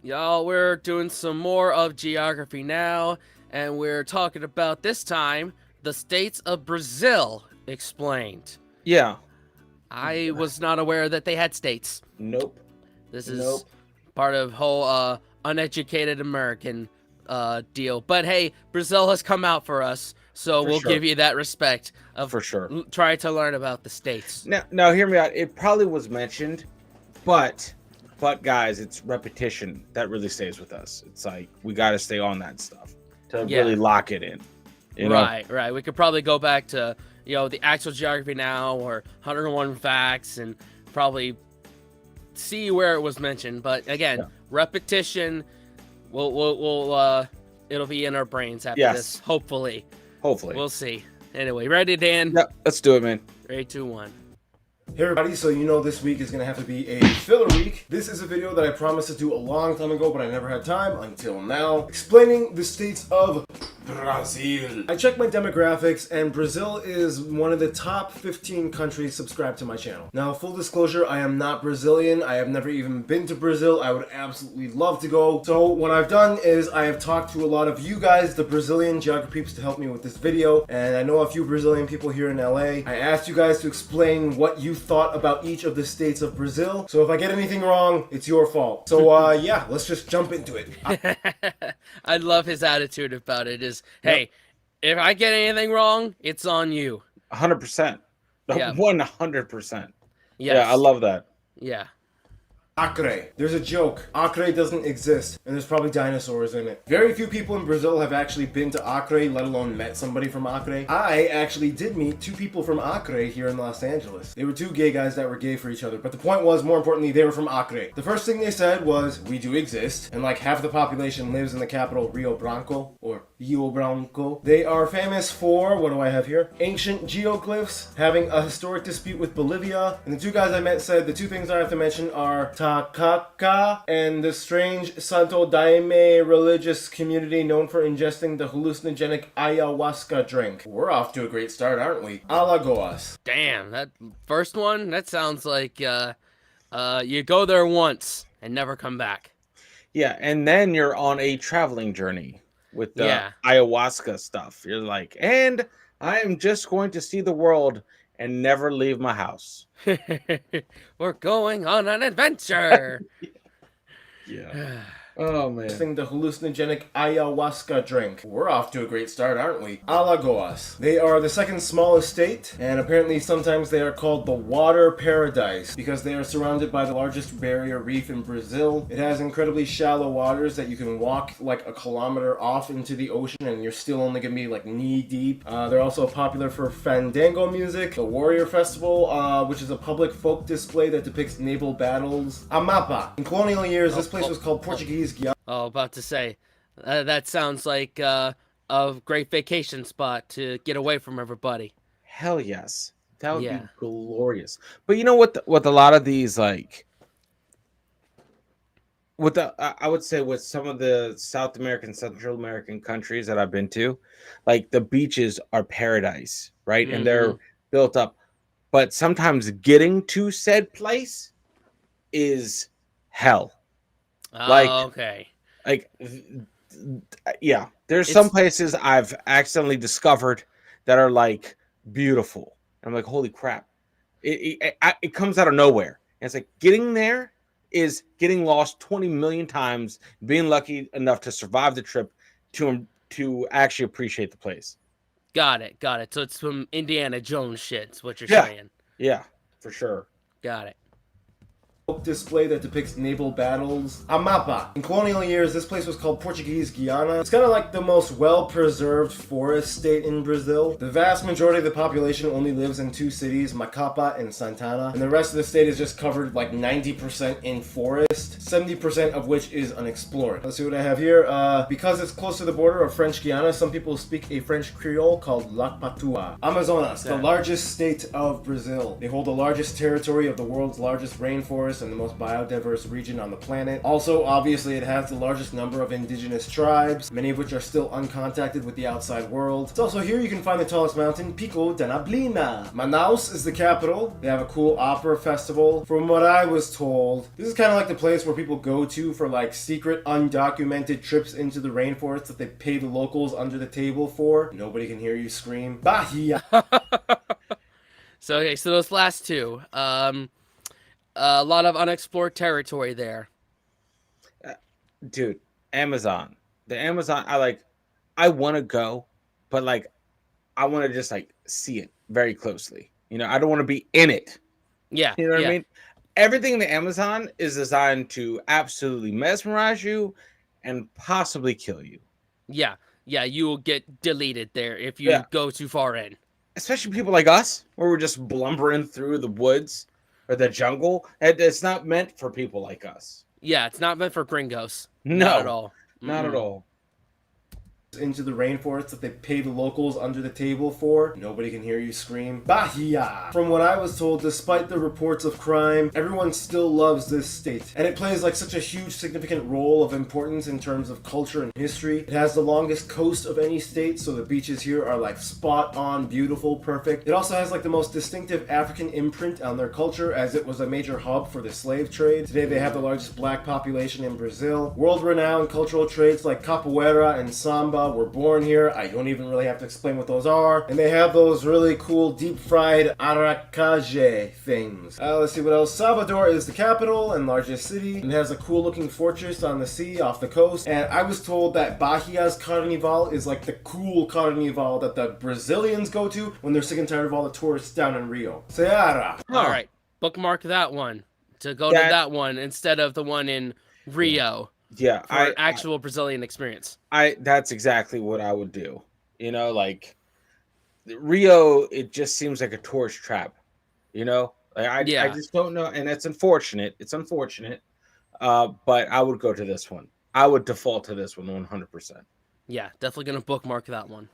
Y'all, we're doing some more of geography now, and we're talking about this time the states of Brazil explained. Yeah. I was not aware that they had states. Nope. This is Nope. part of whole uneducated American deal. But hey, Brazil has come out for us, so For we'll sure. give you that respect of For sure. try to learn about the states. Now, hear me out. It probably was mentioned, but guys, it's repetition that really stays with us. It's like we got to stay on that stuff to Yeah. really lock it in. You know? Right. We could probably go back to the actual geography now or 101 facts and probably see where it was mentioned. But again, Yeah. repetition. We'll it'll be in our brains after Yes. this. Hopefully. Hopefully. We'll see. Anyway, ready, Dan? Yeah, let's do it, man. 3, 2, 1. Hey everybody, so you know this week is going to have to be a filler week. This is a video that I promised to do a long time ago, but I never had time until now. Explaining the states of Brazil. I checked my demographics and Brazil is one of the top 15 countries subscribed to my channel. Now, full disclosure, I am not Brazilian. I have never even been to Brazil. I would absolutely love to go. So what I've done is I have talked to a lot of you guys, the Brazilian geography peeps, to help me with this video. And I know a few Brazilian people here in LA. I asked you guys to explain what you thought about each of the states of Brazil. So if I get anything wrong, it's your fault. So yeah, let's just jump into it. I love his attitude about it. Hey, if I get anything wrong, it's on you. 100%. Yeah. 100%. Yes. Yeah, I love that. Yeah. Acre. There's a joke. Acre doesn't exist, and there's probably dinosaurs in it. Very few people in Brazil have actually been to Acre, let alone met somebody from Acre. I actually did meet 2 people from Acre here in Los Angeles. They were 2 gay guys that were gay for each other, but the point was, more importantly, they were from Acre. The first thing they said was, we do exist, and like half the population lives in the capital Rio Branco, or Rio Branco. They are famous for, what do I have here? Ancient geoglyphs, having a historic dispute with Bolivia, and the 2 guys I met said the 2 things I have to mention are Takaka and the strange Santo Daime religious community known for ingesting the hallucinogenic ayahuasca drink. We're off to a great start, aren't we? Alagoas. Damn, that first one, that sounds like you go there once and never come back. Yeah, and then you're on a traveling journey with the ayahuasca stuff. You're like, and I am just going to see the world and never leave my house. We're going on an adventure. Yeah. Oh, man. The hallucinogenic ayahuasca drink. We're off to a great start, aren't we? Alagoas. They are the second smallest state, and apparently sometimes they are called the water paradise because they are surrounded by the largest barrier reef in Brazil. It has incredibly shallow waters that you can walk like a kilometer off into the ocean and you're still only gonna be like knee deep. They're also popular for fandango music, the Warrior Festival, which is a public folk display that depicts naval battles. Amapá. In colonial years, this place was called Portuguese Guiana. Oh, about to say, that sounds like a great vacation spot to get away from everybody. Hell yes. That would be glorious. But you know what? With a lot of these, like, with I would say with some of the South American, Central American countries that I've been to, like the beaches are paradise, right? Mm-hmm. And they're built up. But sometimes getting to said place is hell. Oh, okay. Like, yeah, there's some places I've accidentally discovered that are like beautiful. I'm like, holy crap! It comes out of nowhere. And it's like getting there is getting lost 20 million times, being lucky enough to survive the trip to actually appreciate the place. Got it. So it's some Indiana Jones shit. Is what you're saying? Yeah, for sure. Got it. Display that depicts naval battles. Amapá. In colonial years, this place was called Portuguese Guiana. It's kind of like the most well-preserved forest state in Brazil. The vast majority of the population only lives in 2 cities, Macapá and Santana, and the rest of the state is just covered like 90% in forest, 70% of which is unexplored. Let's see what I have here. Because it's close to the border of French Guiana, some people speak a French Creole called La Patua. Amazonas, the largest state of Brazil. They hold the largest territory of the world's largest rainforest and the most biodiverse region on the planet. Also, obviously, it has the largest number of indigenous tribes, many of which are still uncontacted with the outside world. It's also here you can find the tallest mountain, Pico da Neblina. Manaus is the capital. They have a cool opera festival. From what I was told, this is kind of like the place where people go to for like secret, undocumented trips into the rainforest that they pay the locals under the table for. Nobody can hear you scream. Bahia! So those last two, a lot of unexplored territory there. Dude, Amazon. The Amazon, I want to go, but like, I want to just like see it very closely. You know, I don't want to be in it. Yeah. You know what I mean? Everything in the Amazon is designed to absolutely mesmerize you and possibly kill you. Yeah. You will get deleted there if you go too far in. Especially people like us, where we're just blumbering through the woods or the jungle. It's not meant for people like us. Yeah, it's not meant for gringos. No, not at all. Not at all. Into the rainforest that they pay the locals under the table for. Nobody can hear you scream. Bahia! From what I was told, despite the reports of crime, everyone still loves this state. And it plays like such a huge significant role of importance in terms of culture and history. It has the longest coast of any state, so the beaches here are like spot on, beautiful, perfect. It also has like the most distinctive African imprint on their culture, as it was a major hub for the slave trade. Today they have the largest black population in Brazil. World-renowned cultural trades like capoeira and samba were born here. I don't even really have to explain what those are. And they have those really cool deep-fried aracajé things. Let's see what else. Salvador is the capital and largest city. It has a cool-looking fortress on the sea off the coast. And I was told that Bahia's Carnival is like the cool Carnival that the Brazilians go to when they're sick and tired of all the tourists down in Rio. Ceará. All right. Bookmark that one to go to that one instead of the one in Rio. Yeah, for an actual Brazilian experience. That's exactly what I would do. You know, like Rio, it just seems like a tourist trap. You know, like I just don't know, and it's unfortunate. It's unfortunate, but I would go to this one. I would default to this one 100%. Yeah, definitely gonna bookmark that one.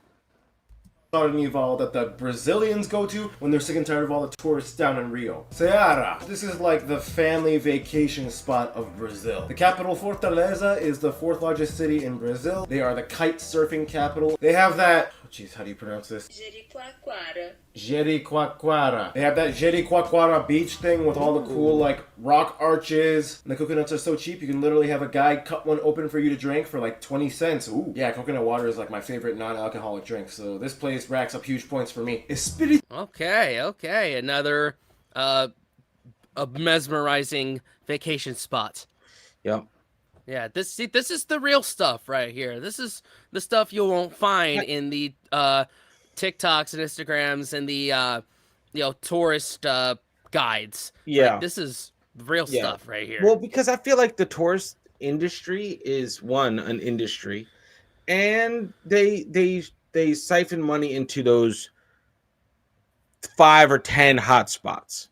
Carnival that the Brazilians go to when they're sick and tired of all the tourists down in Rio. Ceará. This is like the family vacation spot of Brazil. The capital, Fortaleza, is the 4th largest city in Brazil. They are the kite surfing capital. They have that... Jeez, how do you pronounce this? Jericoacoara. They have that Jericoacoara beach thing with all the cool, like, rock arches. And the coconuts are so cheap, you can literally have a guy cut one open for you to drink for, like, 20 cents. Ooh. Yeah, coconut water is, like, my favorite non-alcoholic drink, so this place racks up huge points for me. Espírito. Okay. Another, a mesmerizing vacation spot. Yep. Yeah, this is the real stuff right here. This is the stuff you won't find in the TikToks and Instagrams and the tourist guides. Yeah, like, this is real stuff right here. Well, because I feel like the tourist industry is an industry, and they siphon money into those 5 or 10 hot spots.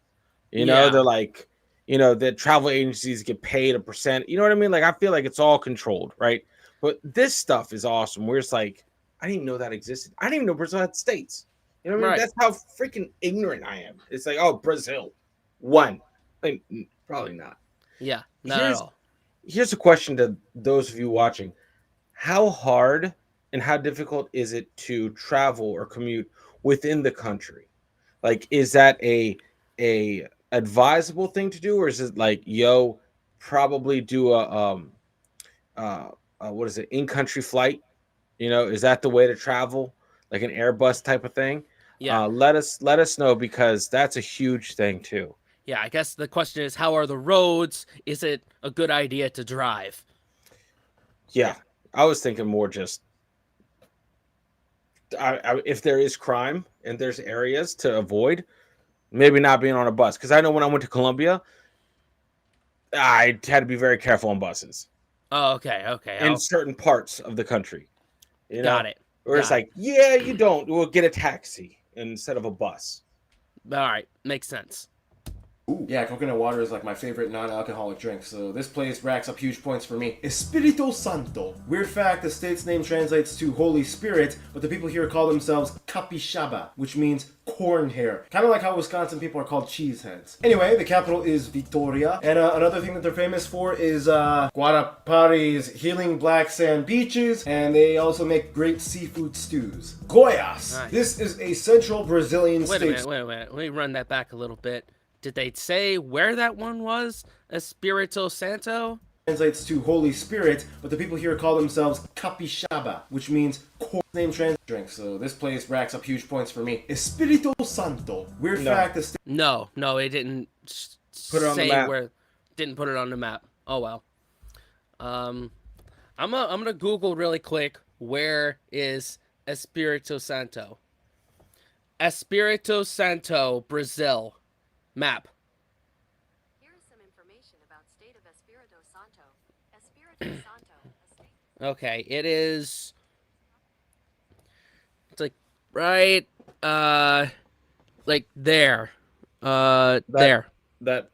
You know, they're like. You know, the travel agencies get paid a percent. You know what I mean? Like, I feel like it's all controlled, right? But this stuff is awesome. Where it's like, I didn't even know that existed. I didn't even know Brazil had states. You know what I mean? That's how freaking ignorant I am. It's like, oh, Brazil, one. I mean, probably not. Yeah, not at all. Here's a question to those of you watching. How hard and how difficult is it to travel or commute within the country? Like, is that a advisable thing to do, or is it like, probably do a what is it, in-country flight? You know, is that the way to travel, like an Airbus type of thing? Yeah. Let us know, because that's a huge thing too. Yeah, I guess the question is, how are the roads? Is it a good idea to drive? Yeah, I was thinking more just if there is crime and there's areas to avoid, maybe not being on a bus. Because I know when I went to Colombia, I had to be very careful on buses. Oh, okay. In certain parts of the country. You know? Got it. Or it's like, you don't. We'll get a taxi instead of a bus. All right. Makes sense. Ooh, yeah, coconut water is like my favorite non-alcoholic drink, so this place racks up huge points for me. Espírito Santo. Weird fact, the state's name translates to Holy Spirit, but the people here call themselves capixaba, which means corn hair. Kind of like how Wisconsin people are called cheeseheads. Anyway, the capital is Vitoria, and another thing that they're famous for is Guarapari's healing black sand beaches, and they also make great seafood stews. Goiás. Nice. This is a central Brazilian state. Wait a minute. Let me run that back a little bit. Did they say where that one was? Espírito Santo? Translates to Holy Spirit, but the people here call themselves capixaba, which means corn name drink. So this place racks up huge points for me. Espírito Santo. Weird fact, the state No, it didn't Put it on the say map. where. Didn't put it on the map. Oh well. I'm gonna Google really quick. Where is Espírito Santo? Espírito Santo, Brazil. Map. Here is some information about state of Espírito Santo. Espírito Santo, a state. Okay, it is. It's like right, like there, there. That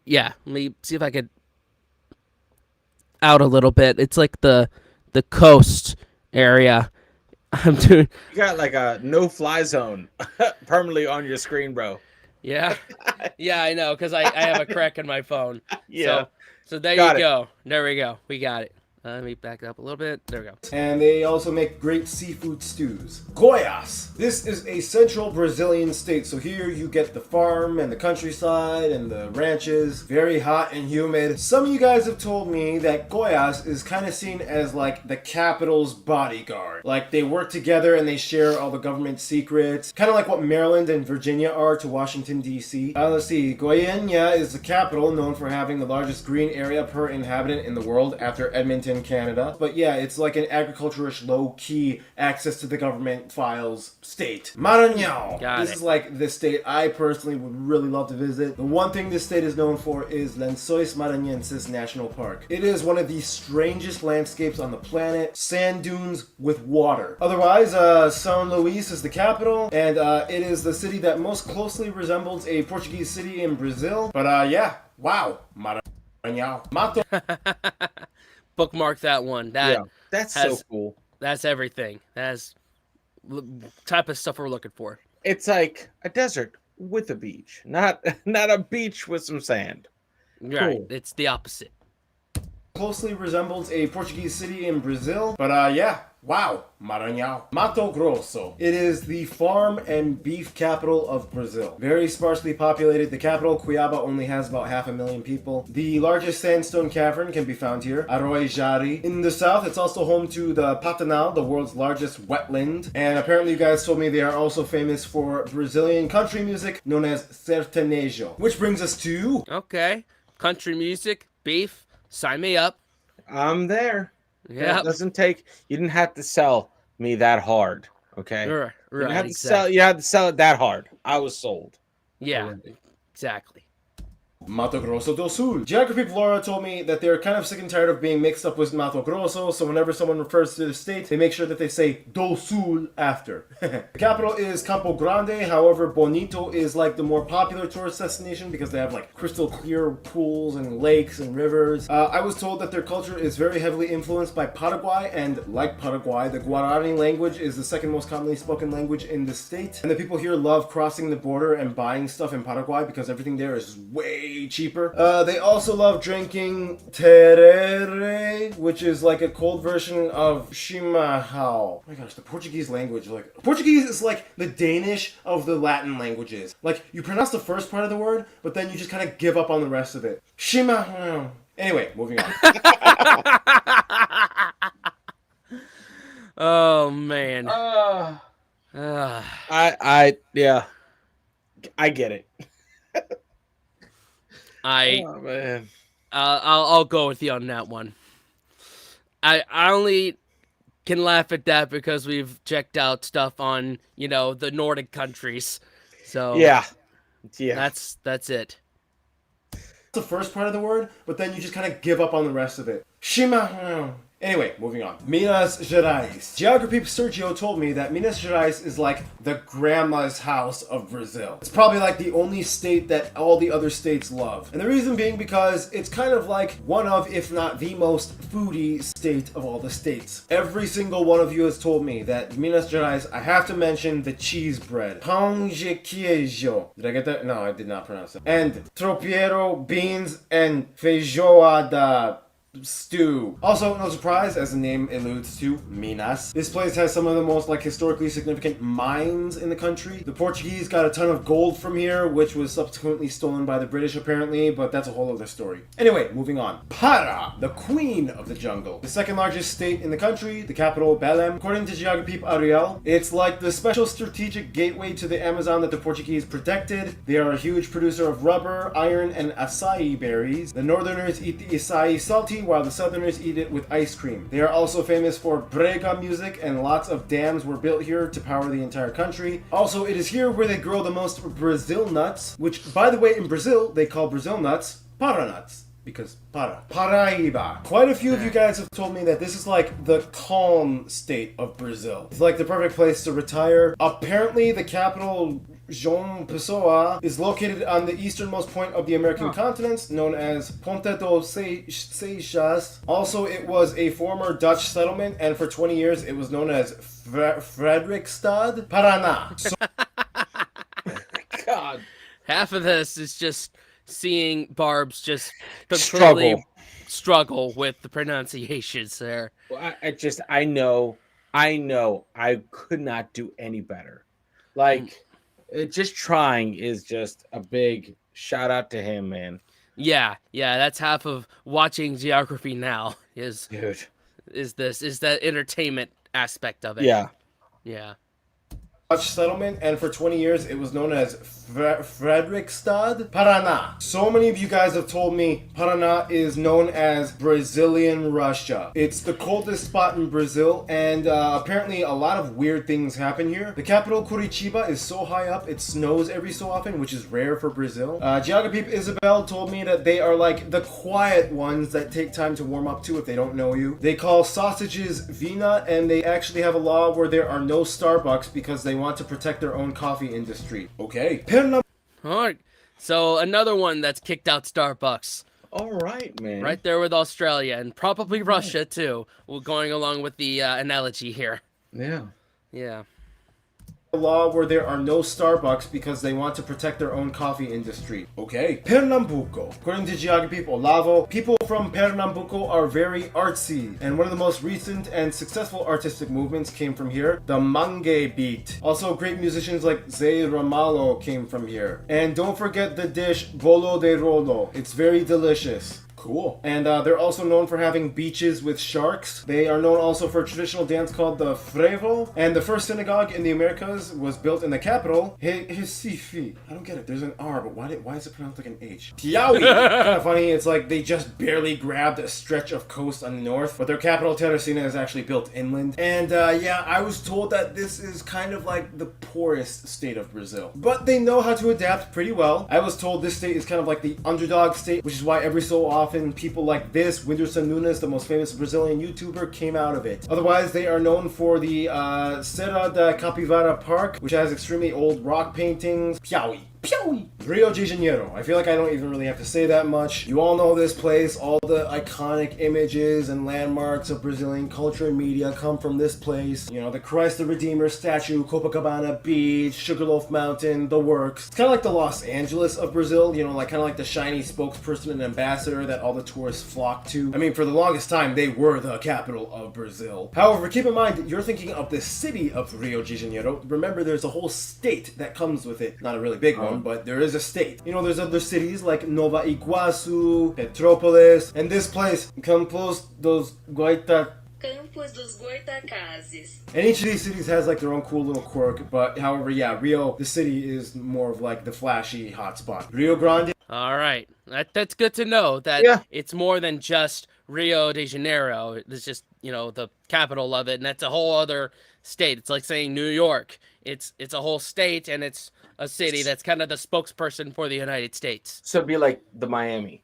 Yeah. Let me see if I could out a little bit. It's like the coast area. I'm doing. you got like a no-fly zone permanently on your screen, bro. Yeah, yeah, I know, because I have a crack in my phone. Yeah. So there Got you it. go. There we go. We got it. Let me back it up a little bit. There we go. and they also make great seafood stews. Goiás. This is a central Brazilian state, so here you get the farm and the countryside and the ranches. Very hot and humid. Some of you guys have told me that Goiás is kind of seen as like the capital's bodyguard. Like they work together and they share all the government secrets. Kind of like what Maryland and Virginia are to Washington, D.C. Let's see. Goiânia is the capital, known for having the largest green area per inhabitant in the world after Edmonton, Canada. But yeah, it's like an agriculturist, low-key, access to the government files state. Maranhão. Got This it. is like the state I personally would really love to visit. The one thing this state is known for is Lençóis Maranhenses National Park. It is one of the strangest landscapes on the planet. Sand dunes with water. Otherwise, São Luís is the capital, and it is the city that most closely resembles a Portuguese city in Brazil. But yeah, wow. Maranhão. Mato. Bookmark that one. That Yeah. That's has- so cool. That's everything. That's type of stuff we're looking for. It's like a desert with a beach, not a beach with some sand. Right. Cool. It's the opposite. Closely resembles a Portuguese city in Brazil. But yeah, wow, Maranhão. Mato Grosso. It is the farm and beef capital of Brazil. Very sparsely populated. The capital, Cuiabá, only has about 500,000 people. The largest sandstone cavern can be found here, Arojari. In the south, it's also home to the Pantanal, the world's largest wetland. And apparently you guys told me they are also famous for Brazilian country music known as sertanejo. Which brings us to... Okay. Country music, beef. Sign me up. I'm there. Yeah. It doesn't take. You didn't have to sell me that hard. Okay. Right. You didn't have to Exactly. sell. You had to sell it that hard. I was sold. Yeah. Exactly. Mato Grosso do Sul. Geography Flora told me that they're kind of sick and tired of being mixed up with Mato Grosso, so whenever someone refers to the state, they make sure that they say do Sul after. The capital is Campo Grande, however, Bonito is like the more popular tourist destination because they have like crystal clear pools and lakes and rivers. I was told that their culture is very heavily influenced by Paraguay, and like Paraguay, the Guarani language is the second most commonly spoken language in the state. And the people here love crossing the border and buying stuff in Paraguay because everything there is way cheaper. They also love drinking tereré, which is like a cold version of chimarrão. Oh my gosh, the Portuguese language, like Portuguese is like the Danish of the Latin languages. Like you pronounce the first part of the word, but then you just kind of give up on the rest of it. Chimarrão. Anyway, moving on. Oh man. Yeah, I get it. Oh man. I'll go with you on that one. I only can laugh at that because we've checked out stuff on the Nordic countries, so Yeah. that's it. The first part of the word, but then you just kind of give up on the rest of it. Chimarrão. Anyway, moving on. Minas Gerais. Geography Sergio told me that Minas Gerais is like the grandma's house of Brazil. It's probably like the only state that all the other states love. And the reason being because it's kind of like one of, if not the most foodie state of all the states. Every single one of you has told me that Minas Gerais, I have to mention the cheese bread. Pão de queijo. Did I get that? No, I did not pronounce it. And tropeiro, beans, and feijoada stew. Also, no surprise, as the name alludes to, Minas. This place has some of the most historically significant mines in the country. The Portuguese got a ton of gold from here, which was subsequently stolen by the British apparently, but that's a whole other story. Anyway, moving on. Pará, the queen of the jungle. The second largest state in the country, the capital, Belém. According to Geography Ariel, it's like the special strategic gateway to the Amazon that the Portuguese protected. They are a huge producer of rubber, iron, and acai berries. The northerners eat the acai salty, while the southerners eat it with ice cream. They are also famous for brega music, and lots of dams were built here to power the entire country. Also, it is here where they grow the most Brazil nuts, which, by the way, in Brazil, they call Brazil nuts para nuts. Because Pará. Paraíba. Quite a few of you guys have told me that this is like the calm state of Brazil. It's like the perfect place to retire. Apparently, the capital, João Pessoa, is located on the easternmost point of the American continent, known as Ponta dos Seixas. Also, it was a former Dutch settlement, and for 20 years, it was known as Fredrikstad, Paraná. So God. Half of this is just seeing Barb's just completely struggle with the pronunciations there. Well, I know I could not do any better. Like, just trying is just a big shout out to him, man. Yeah, that's half of watching geography now is that entertainment aspect of it. Yeah. Dutch settlement, and for 20 years it was known as Fredrikstad, Paraná. So many of you guys have told me Paraná is known as Brazilian Russia. It's the coldest spot in Brazil, and apparently a lot of weird things happen here. The capital, Curitiba, is so high up it snows every so often, which is rare for Brazil. Geography Isabel told me that they are like the quiet ones that take time to warm up to if they don't know you. They call sausages vina, and they actually have a law where there are no Starbucks because they want to protect their own coffee industry. Okay. All right. So another one that's kicked out Starbucks. All right, man. Right there with Australia and probably Russia too. We're going along with the analogy here. Yeah. Law where there are no Starbucks because they want to protect their own coffee industry. Okay. Pernambuco. According to Geography Olavo, people from Pernambuco are very artsy, and one of the most recent and successful artistic movements came from here, the Mangue beat. Also, great musicians like Zé Ramalho came from here. And don't forget the dish bolo de rolo. It's very delicious. Cool. And they're also known for having beaches with sharks. They are known also for a traditional dance called the frevo. And the first synagogue in the Americas was built in the capital, Recife. I don't get it. There's an R, but why is it pronounced like an H? Piauí. Kind of funny. It's like they just barely grabbed a stretch of coast on the north, but their capital, Teresina, is actually built inland. And yeah, I was told that this is kind of like the poorest state of Brazil. But they know how to adapt pretty well. I was told this state is kind of like the underdog state, which is why every so often people like this, Whindersson Nunes, the most famous Brazilian YouTuber, came out of it. Otherwise, they are known for the Serra da Capivara Park, which has extremely old rock paintings. Piauí. Rio de Janeiro. I feel like I don't even really have to say that much. You all know this place. All the iconic images and landmarks of Brazilian culture and media come from this place. You know, the Christ the Redeemer statue, Copacabana Beach, Sugarloaf Mountain, the works. It's kind of like the Los Angeles of Brazil, you know, like kind of like the shiny spokesperson and ambassador that all the tourists flock to. I mean, for the longest time, they were the capital of Brazil. However, keep in mind that you're thinking of the city of Rio de Janeiro. Remember, there's a whole state that comes with it. Not a really big one, but there is a state. You know, there's other cities like Nova Iguaçu, Petrópolis, and this place, Campos dos Goitacazes. And each of these cities has like their own cool little quirk, but however, yeah, Rio, the city is more of like the flashy hotspot. Rio Grande. All right. That's good to know that it's more than just Rio de Janeiro. It's just, you know, the capital of it, and that's a whole other state. It's like saying New York. It's a whole state, and it's a city that's kind of the spokesperson for the United States. So it'd be like the Miami.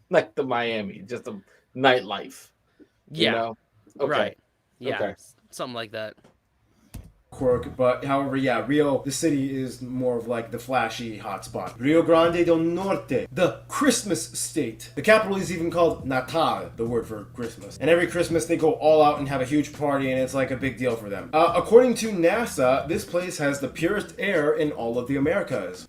Like the Miami, just the nightlife. Yeah. You know? Okay. Right. Yeah. Okay. Something like that. quirk, but however, yeah, Rio, the city is more of like the flashy hotspot. Rio Grande do Norte, the Christmas state. The capital is even called Natal, the word for Christmas. And every Christmas they go all out and have a huge party, and it's like a big deal for them. According to NASA, this place has the purest air in all of the Americas.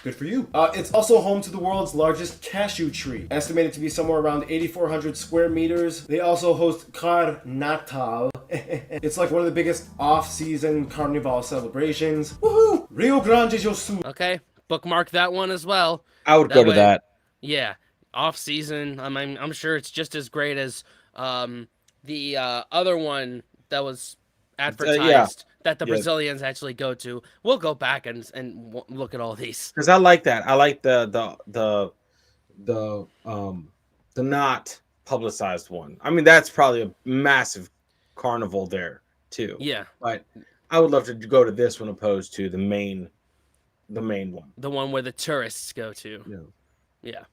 Good for you. It's also home to the world's largest cashew tree, estimated to be somewhere around 8,400 square meters. They also host Carnatal. It's like one of the biggest off-season carnival celebrations. Woohoo! Rio Grande do Sul. Okay, bookmark that one as well. I would go to way- that. Yeah, off season. I'm sure it's just as great as the other one that was advertised that the Yeah. Brazilians actually go to. We'll go back and look at all these. Because I like that. I like the not publicized one. I mean, that's probably a massive carnival there too. Yeah, But I would love to go to this one opposed to the main one. the one where the tourists go to. Yeah. Yeah.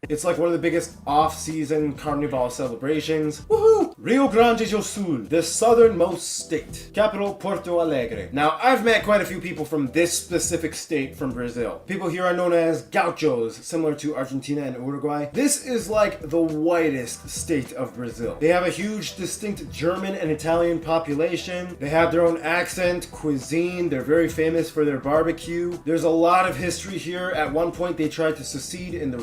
It's like one of the biggest off-season carnival celebrations. Woohoo! Rio Grande do Sul, the southernmost state. Capital, Porto Alegre. Now, I've met quite a few people from this specific state from Brazil. People here are known as gauchos, similar to Argentina and Uruguay. This is like the whitest state of Brazil. They have a huge, distinct German and Italian population. They have their own accent, cuisine. They're very famous for their barbecue. There's a lot of history here. At one point, they tried to secede in the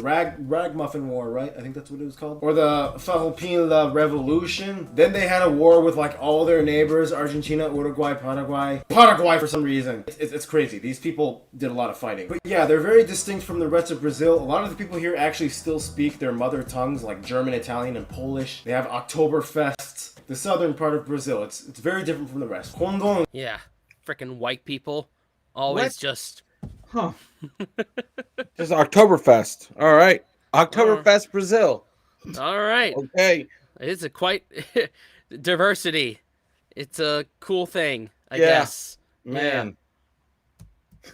Ragamuffin War, right? I think that's what it was called. Or the Farroupilha Revolution. Then they had a war with like all their neighbors, Argentina, Uruguay, Paraguay for some reason. It's crazy. These people did a lot of fighting. But yeah, they're very distinct from the rest of Brazil. A lot of the people here actually still speak their mother tongues like German, Italian, and Polish. They have Oktoberfests. The southern part of Brazil. It's very different from the rest. Rondônia. Yeah. Freaking white people. Always What? just. Huh. Just Oktoberfest. All right. Oktoberfest, Brazil. All right. Okay. It's a quite diversity. It's a cool thing, I Yeah. guess. Man.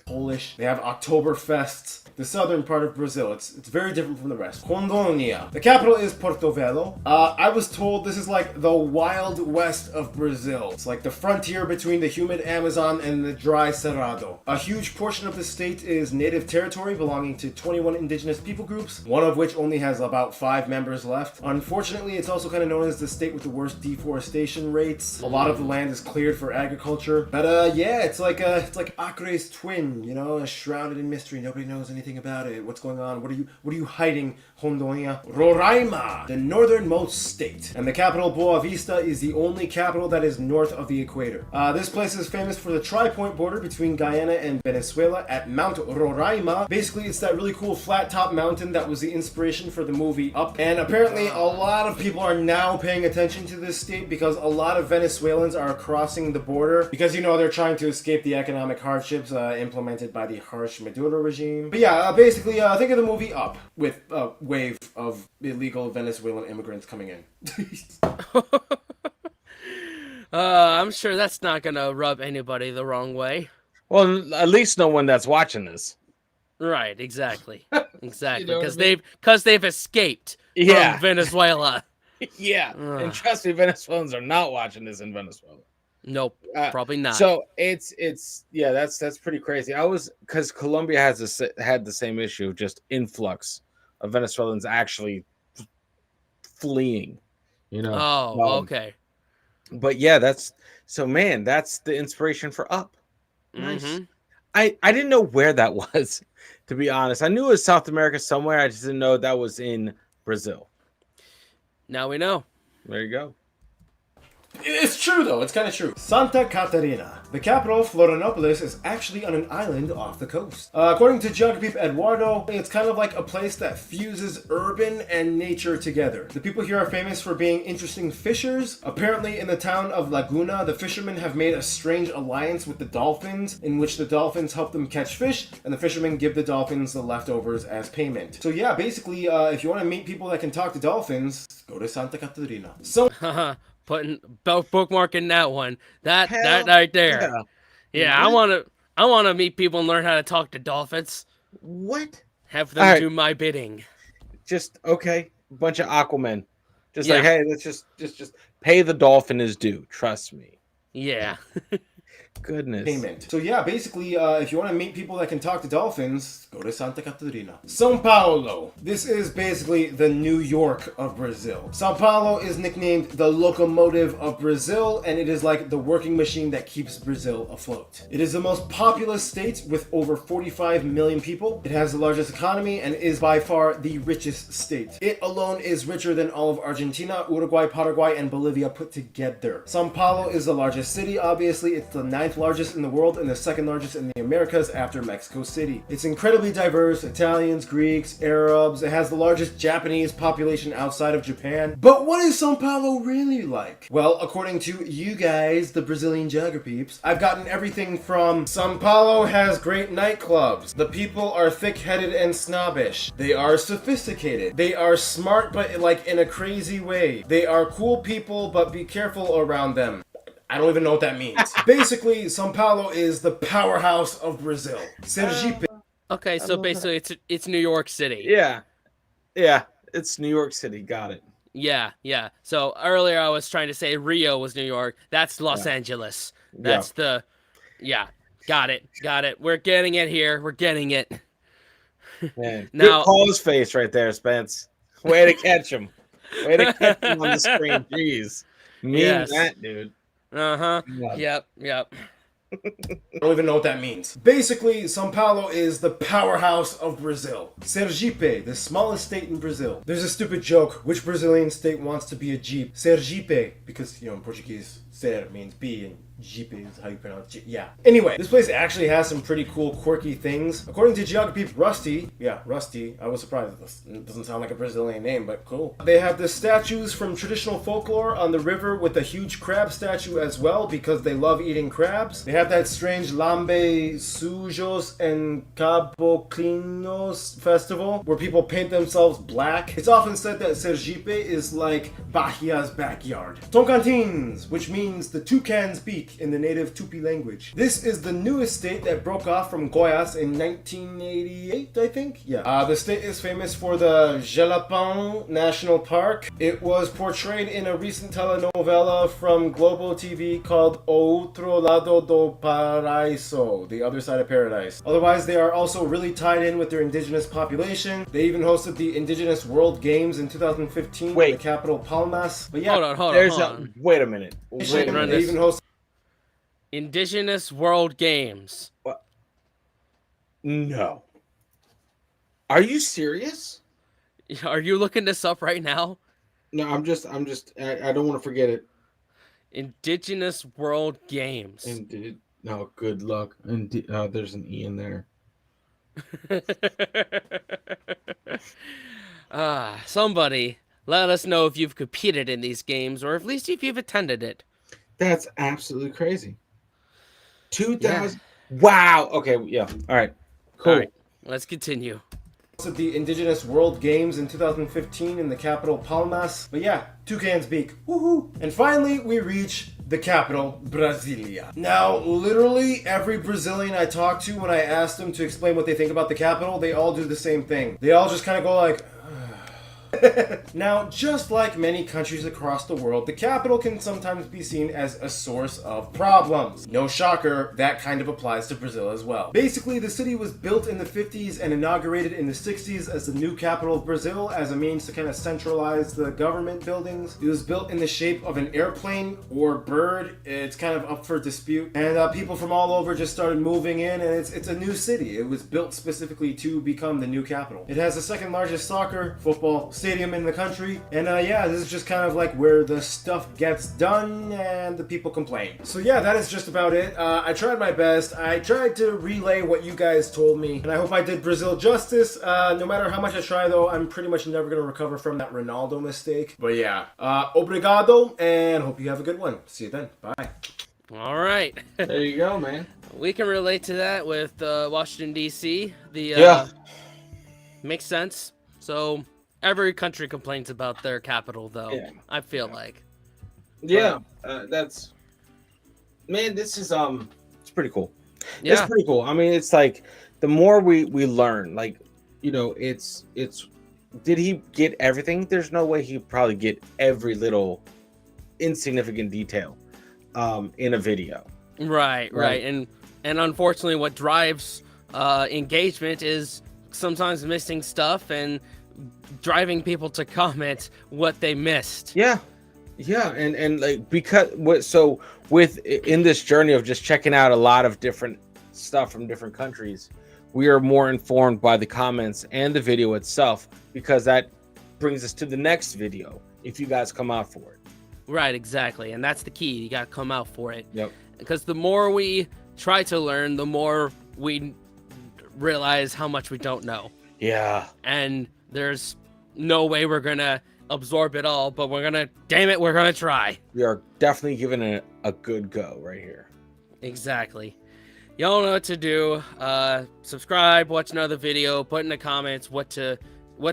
Polish. They have Oktoberfests. The southern part of Brazil. It's very different from the rest. Rondônia. The capital is Porto Velho. I was told this is like the wild west of Brazil. It's like the frontier between the humid Amazon and the dry Cerrado. A huge portion of the state is native territory belonging to 21 indigenous people groups, one of which only has about 5 members left. Unfortunately, it's also kind of known as the state with the worst deforestation rates. A lot of the land is cleared for agriculture. But yeah, it's like Acre's twin, you know, shrouded in mystery. Nobody knows anything about it. What's going on? What are you hiding, Rondônia? Roraima, the northernmost state. And the capital, Boa Vista, is the only capital that is north of the equator. This place is famous for the tri-point border between Guyana and Venezuela at Mount Roraima. Basically, it's that really cool flat top mountain that was the inspiration for the movie Up. And apparently, a lot of people are now paying attention to this state because a lot of Venezuelans are crossing the border because, you know, they're trying to escape the economic hardships implemented by the harsh Maduro regime. But yeah, basically, think of the movie Up with a wave of illegal Venezuelan immigrants coming in. I'm sure that's not gonna rub anybody the wrong way. Well, at least no one that's watching this. Right, exactly. Exactly. know what Because I mean? they've escaped Yeah. from Venezuela. Yeah. Ugh. And trust me, Venezuelans are not watching this in Venezuela. Nope, probably not. So it's yeah, that's pretty crazy. Because Colombia had the same issue, just influx of Venezuelans actually fleeing. You know. Oh, okay. But yeah, that's the inspiration for Up. Nice. Mhm. I didn't know where that was, to be honest. I knew it was South America somewhere. I just didn't know that was in Brazil. Now we know. There you go. It's true, though. It's kind of true. Santa Catarina. The capital, Florianopolis, is actually on an island off the coast. According to Geography Eduardo, it's kind of like a place that fuses urban and nature together. The people here are famous for being interesting fishers. Apparently, in the town of Laguna, the fishermen have made a strange alliance with the dolphins, in which the dolphins help them catch fish, and the fishermen give the dolphins the leftovers as payment. So yeah, basically, if you want to meet people that can talk to dolphins, go to Santa Catarina. So Bookmarking that one. That Hell right there. yeah. Yeah, I wanna meet people and learn how to talk to dolphins. What? Have them All right. do my bidding. Just okay. Bunch of Aquaman. Just like, hey, let's just pay the dolphin his due. Trust me. Yeah. Goodness. Payment. So yeah, basically, if you want to meet people that can talk to dolphins, go to Santa Catarina. São Paulo. This is basically the New York of Brazil. São Paulo is nicknamed the locomotive of Brazil, and it is like the working machine that keeps Brazil afloat. It is the most populous state with over 45 million people. It has the largest economy and is by far the richest state. It alone is richer than all of Argentina, Uruguay, Paraguay, and Bolivia put together. São Paulo is the largest city, obviously. It's the 9th largest in the world and the 2nd largest in the Americas after Mexico City. It's incredibly diverse: Italians, Greeks, Arabs. It has the largest Japanese population outside of Japan. But what is São Paulo really like? Well, according to you guys, the Brazilian jogger peeps, I've gotten everything from São Paulo has great nightclubs. The people are thick-headed and snobbish. They are sophisticated. They are smart, but like in a crazy way. They are cool people, but be careful around them. I don't even know what that means. Basically, São Paulo is the powerhouse of Brazil. Sergipe. Okay, so basically it's New York City. Yeah, it's New York City. Got it. Yeah. So earlier I was trying to say Rio was New York. That's Los Angeles. That's the. Yeah. Got it. We're getting it here. We're getting it. Man, Now, call his face right there, Spence. Way to catch him. Way to catch him on the screen. Jeez. Mean that, dude. Uh-huh. Yep. I don't even know what that means. Basically, São Paulo is the powerhouse of Brazil. Sergipe, the smallest state in Brazil. There's a stupid joke. Which Brazilian state wants to be a Jeep? Sergipe, because, in Portuguese, ser means be, and Jeep is how you pronounce it. Yeah. Anyway, this place actually has some pretty cool, quirky things. According to geography, Rusty. I was surprised. It doesn't sound like a Brazilian name, but cool. They have the statues from traditional folklore on the river with a huge crab statue as well, because they love eating crabs. They have that strange Lambe Sujos and Caboclinos festival, where people paint themselves black. It's often said that Sergipe is like Bahia's backyard. Tocantins, which means the toucan's beak in the native Tupi language. This is the newest state that broke off from Goiás in 1988, I think? Yeah. The state is famous for the Jalapão National Park. It was portrayed in a recent telenovela from Globo TV called O Outro Lado do Paraíso, the other side of paradise. Otherwise, they are also really tied in with their indigenous population. They even hosted the Indigenous World Games in 2015 in the capital Palmas. But yeah, hold on. Wait a minute. They even hosted Indigenous World Games. What? No. Are you serious? Are you looking this up right now? No, I don't want to forget it. Indigenous World Games. No, good luck. There's an E in there. Somebody let us know if you've competed in these games, or at least if you've attended it. That's absolutely crazy. 2000. Yeah. Wow. Okay. Yeah. All right. Cool. All right. Let's continue. At the Indigenous World Games in 2015 in the capital Palmas. But yeah, toucan's beak. Woohoo! And finally, we reach the capital, Brasilia. Now, literally every Brazilian I talk to, when I ask them to explain what they think about the capital, they all do the same thing. They all just kind of go like, Now, just like many countries across the world, the capital can sometimes be seen as a source of problems. No shocker, that kind of applies to Brazil as well. Basically, the city was built in the 50s and inaugurated in the 60s as the new capital of Brazil as a means to kind of centralize the government buildings. It was built in the shape of an airplane or bird. It's kind of up for dispute. And people from all over just started moving in, and it's a new city. It was built specifically to become the new capital. It has the second largest soccer, football, stadium in the country, and yeah, this is just kind of like where the stuff gets done and the people complain. So yeah, that is just about it. I tried my best. I tried to relay what you guys told me, and I hope I did Brazil justice. No matter how much I try though, I'm pretty much never going to recover from that Ronaldo mistake. But yeah, obrigado, and hope you have a good one. See you then. Bye. All right. There you go, man. We can relate to that with Washington, D.C. Makes sense. So every country complains about their capital, though. Yeah. I feel like. Yeah, that's. Man, this is it's pretty cool. Yeah. It's pretty cool. I mean, it's like the more we learn, like, you know, it's did he get everything? There's no way he'd probably get every little insignificant detail in a video. Right. And unfortunately, what drives engagement is sometimes missing stuff and driving people to comment what they missed. Yeah, and like because in this journey of just checking out a lot of different stuff from different countries, we are more informed by the comments and the video itself, because that brings us to the next video if you guys come out for it. Right, exactly, and that's the key. You got to come out for it. Yep. Because the more we try to learn, the more we realize how much we don't know. Yeah. And there's no way we're gonna absorb it all, but we're gonna try. We are definitely giving it a good go right here. Exactly. Y'all know what to do. Subscribe, watch another video, put in the comments what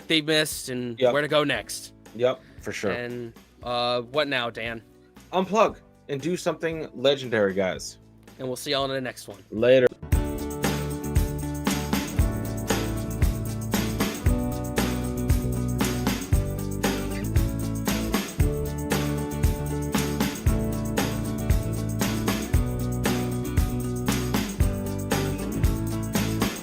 they missed and where to go next. Yep, for sure. And what now, Dan? Unplug and do something legendary, guys. And we'll see y'all in the next one. Later.